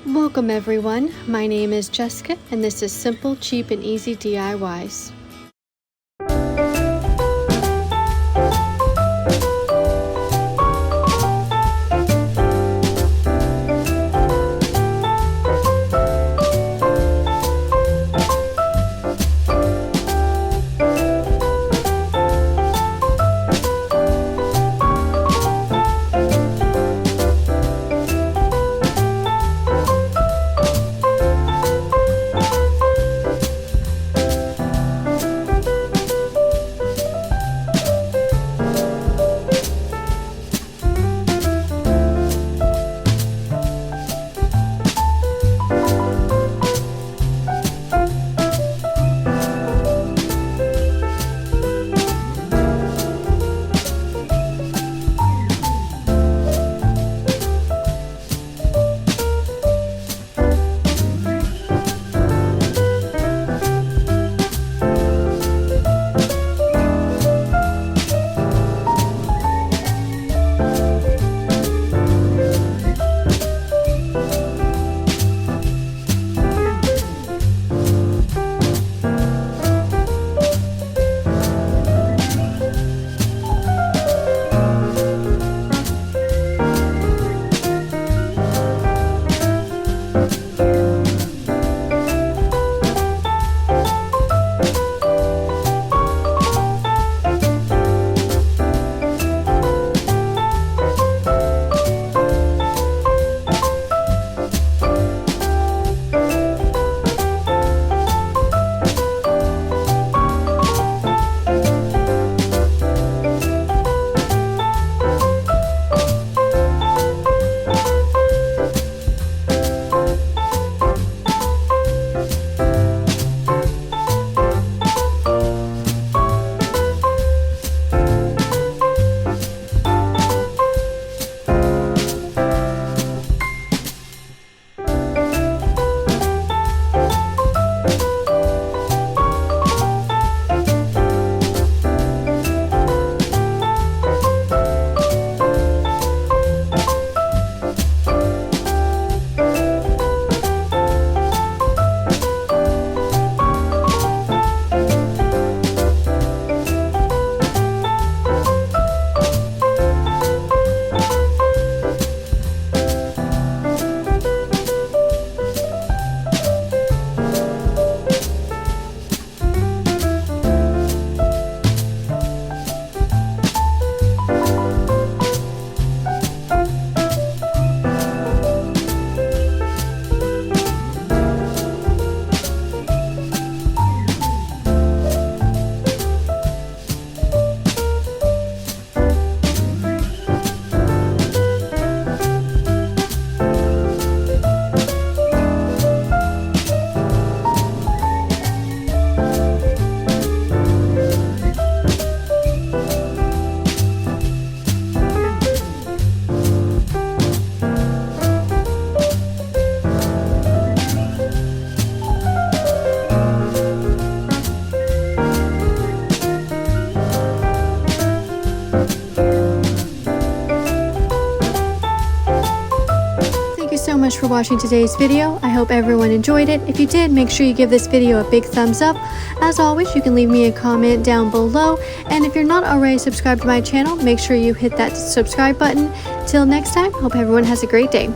Welcome everyone, my name is Jessica and this is Simple, Cheap and Easy DIYs. So much for watching today's video. I hope everyone enjoyed it. If you did, make sure you give this video a big thumbs up. As always, you can leave me a comment down below, and if you're not already subscribed to my channel, make sure you hit that subscribe button. Till next time, hope everyone has a great day.